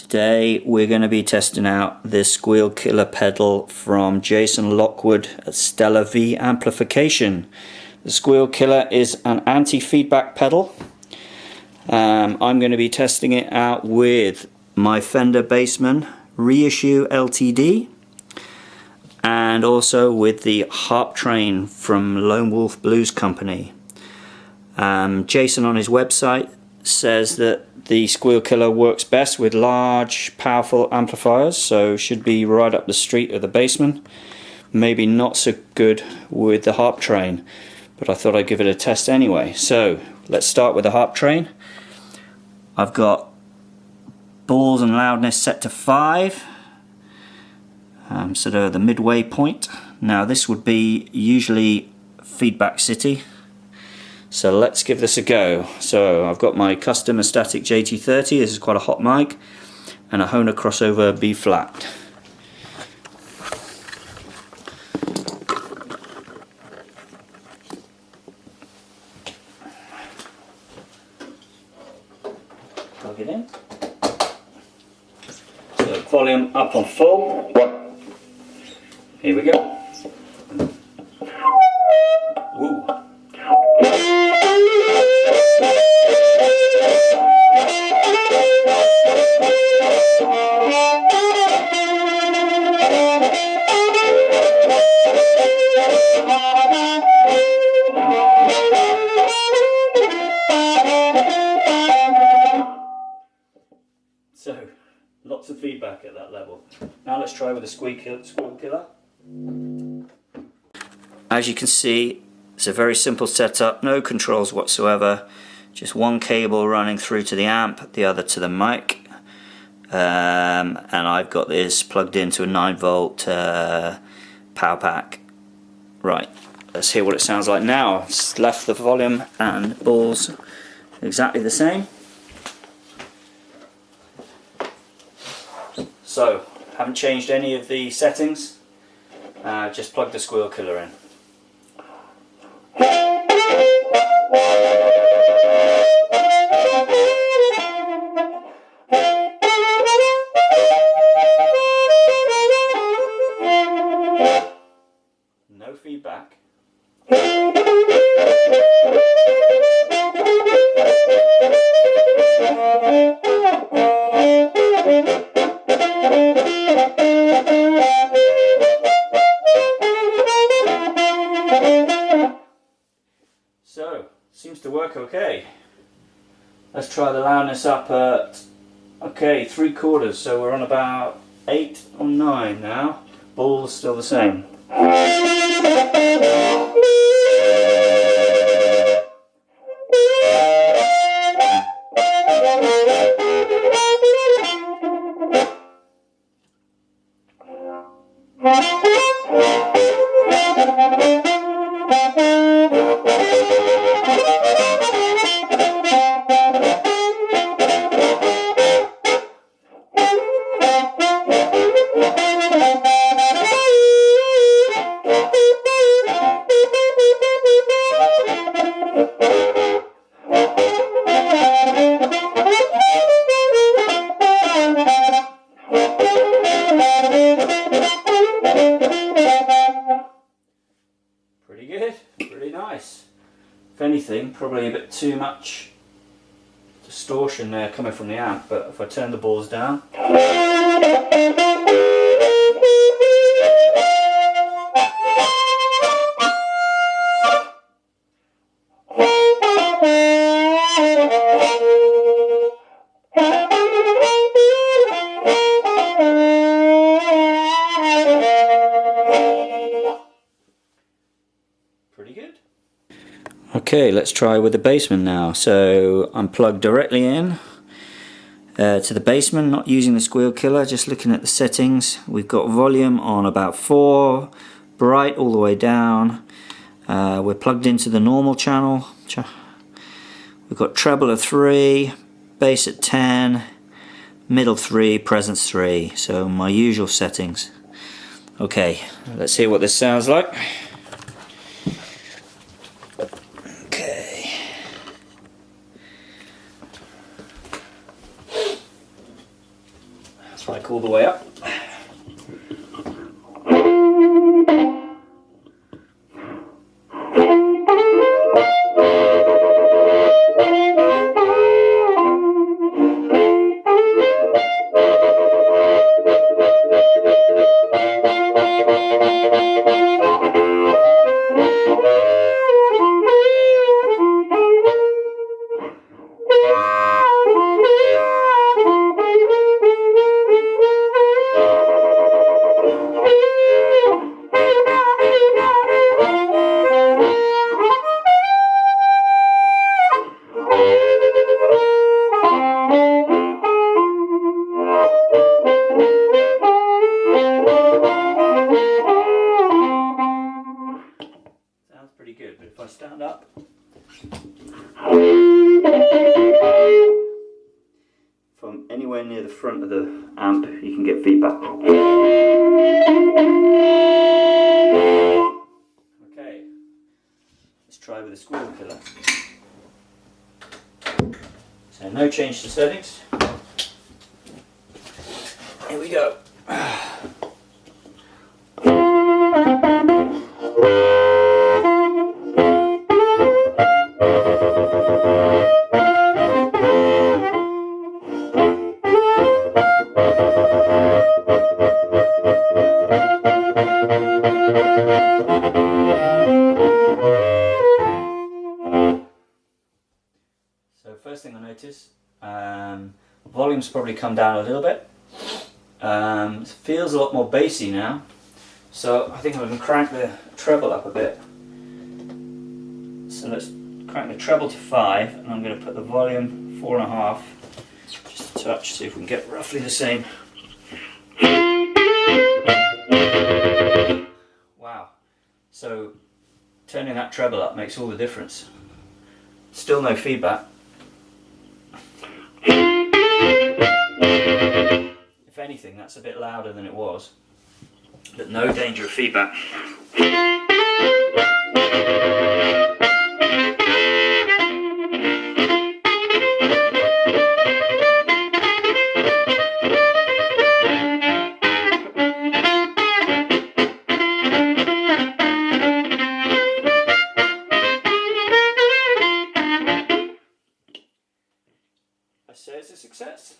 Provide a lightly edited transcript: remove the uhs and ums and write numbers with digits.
Today we're going to be testing out this Squeal Killer pedal from Jason Lockwood at Stella Vee Amplification. The Squeal Killer is an anti-feedback pedal. I'm going to be testing it out with my Fender Bassman Reissue LTD and also with the Harp Train from Lone Wolf Blues Company. Jason on his website says that the Squeal Killer works best with large powerful amplifiers, so should be right up the street of the Bassman. Maybe not so good with the Harp Train, but I thought I'd give it a test anyway. So let's start with the Harp Train. I've got balls and loudness set to 5, sort of the midway point. Now this would be usually feedback city. So let's give this a go. So I've got my custom static JT30, this is quite a hot mic, and a Hohner crossover B flat. Plug it in. So volume up on full. Here we go. Ooh. So, lots of feedback at that level. Now let's try with the Squeal Killer. As you can see, it's a very simple setup, no controls whatsoever, just one cable running through to the amp, the other to the mic, and I've got this plugged into a 9-volt power pack. Right, let's hear what it sounds like now. It's left the volume and balls exactly the same. So, haven't changed any of the settings, just plugged the Squeal Killer in. No feedback. So, seems to work okay. Let's try the loudness up at, okay, 3/4, so we're on about 8 or 9 now. Balls still the same. Pretty good, pretty nice. If anything, probably a bit too much distortion there coming from the amp, but if I turn the balls down. Pretty good. Okay, let's try with the Bassman now. So I'm plugged directly in to the Bassman, not using the Squeal Killer, just looking at the settings. We've got volume on about 4, bright all the way down. We're plugged into the normal channel. We've got treble at 3, bass at 10, middle 3, presence 3. So my usual settings. Okay, let's hear what this sounds like. Like all the way up. Pretty good, but if I stand up, from anywhere near the front of the amp, you can get feedback. Okay, let's try with the Squeal Killer. So no change to settings. Here we go. So first thing I notice, volume's probably come down a little bit. It feels a lot more bassy now, so I think I'm going to crank the treble up a bit. So let's crank the treble to 5, and I'm going to put the volume 4.5, just a touch, see if we can get roughly the same. Wow, so turning that treble up makes all the difference. Still no feedback. If anything, that's a bit louder than it was, but no danger of feedback. I say it's a success.